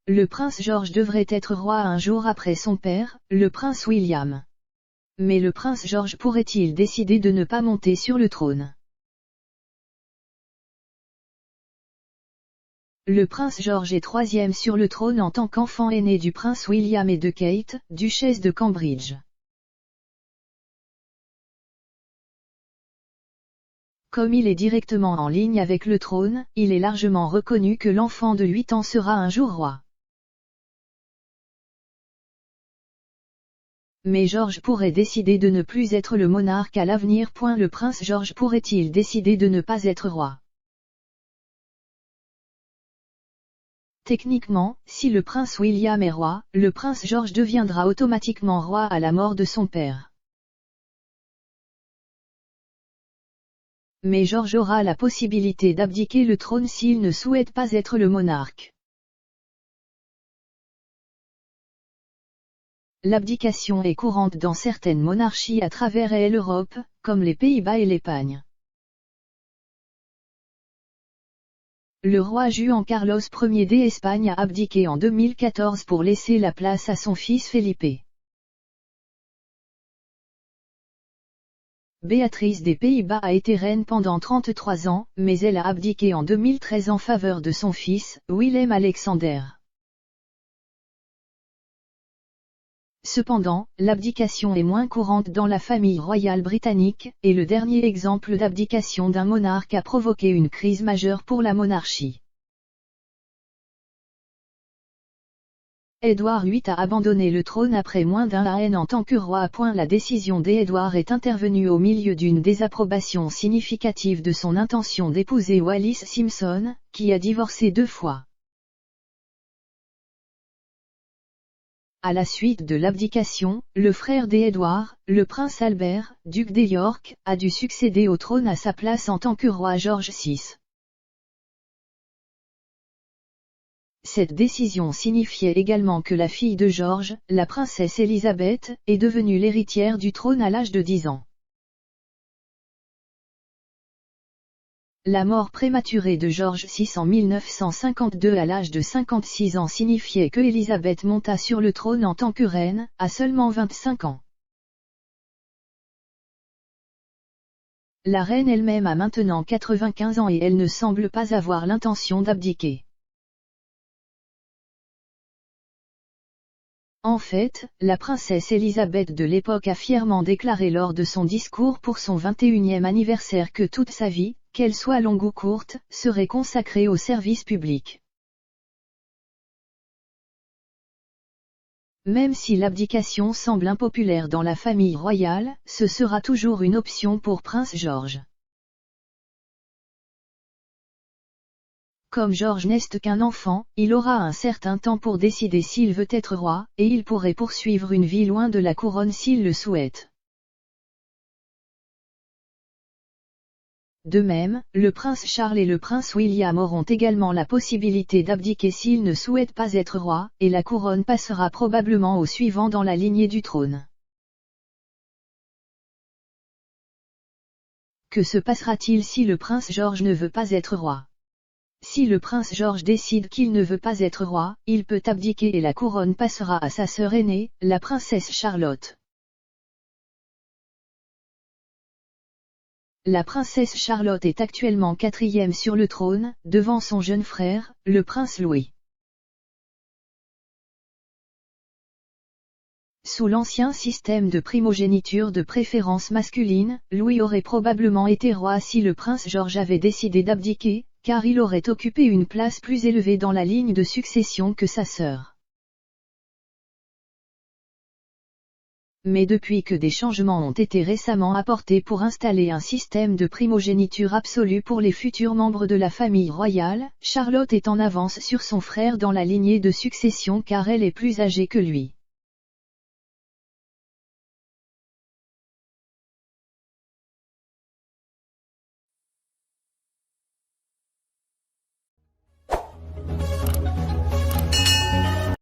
Le prince George devrait être roi un jour après son père, le prince William. Mais le prince George pourrait-il décider de ne pas monter sur le trône? Le prince George est troisième sur le trône en tant qu'enfant aîné du prince William et de Kate, duchesse de Cambridge. Comme il est directement en ligne avec le trône, il est largement reconnu que l'enfant de 8 ans sera un jour roi. Mais George pourrait décider de ne plus être le monarque à l'avenir. Le prince George pourrait-il décider de ne pas être roi? Techniquement, si le prince William est roi, le prince George deviendra automatiquement roi à la mort de son père. Mais George aura la possibilité d'abdiquer le trône s'il ne souhaite pas être le monarque. L'abdication est courante dans certaines monarchies à travers l'Europe, comme les Pays-Bas et l'Espagne. Le roi Juan Carlos Ier d'Espagne a abdiqué en 2014 pour laisser la place à son fils Felipe. Béatrice des Pays-Bas a été reine pendant 33 ans, mais elle a abdiqué en 2013 en faveur de son fils, Willem-Alexander. Cependant, l'abdication est moins courante dans la famille royale britannique, et le dernier exemple d'abdication d'un monarque a provoqué une crise majeure pour la monarchie. Édouard VIII a abandonné le trône après moins d'un an en tant que roi. La décision d'Édouard est intervenue au milieu d'une désapprobation significative de son intention d'épouser Wallis Simpson, qui a divorcé 2 fois. À la suite de l'abdication, le frère d'Édouard, le prince Albert, duc de York, a dû succéder au trône à sa place en tant que roi George VI. Cette décision signifiait également que la fille de George, la princesse Élisabeth, est devenue l'héritière du trône à l'âge de 10 ans. La mort prématurée de George VI en 1952 à l'âge de 56 ans signifiait que Élisabeth monta sur le trône en tant que reine, à seulement 25 ans. La reine elle-même a maintenant 95 ans et elle ne semble pas avoir l'intention d'abdiquer. En fait, la princesse Élisabeth de l'époque a fièrement déclaré lors de son discours pour son 21e anniversaire que toute sa vie, qu'elle soit longue ou courte, serait consacrée au service public. Même si l'abdication semble impopulaire dans la famille royale, ce sera toujours une option pour Prince George. Comme George n'est qu'un enfant, il aura un certain temps pour décider s'il veut être roi, et il pourrait poursuivre une vie loin de la couronne s'il le souhaite. De même, le prince Charles et le prince William auront également la possibilité d'abdiquer s'ils ne souhaitent pas être rois, et la couronne passera probablement au suivant dans la lignée du trône. Que se passera-t-il si le prince George ne veut pas être roi? Si le prince George décide qu'il ne veut pas être roi, il peut abdiquer et la couronne passera à sa sœur aînée, la princesse Charlotte. La princesse Charlotte est actuellement 4e sur le trône, devant son jeune frère, le prince Louis. Sous l'ancien système de primogéniture de préférence masculine, Louis aurait probablement été roi si le prince George avait décidé d'abdiquer, car il aurait occupé une place plus élevée dans la ligne de succession que sa sœur. Mais depuis que des changements ont été récemment apportés pour installer un système de primogéniture absolue pour les futurs membres de la famille royale, Charlotte est en avance sur son frère dans la lignée de succession car elle est plus âgée que lui.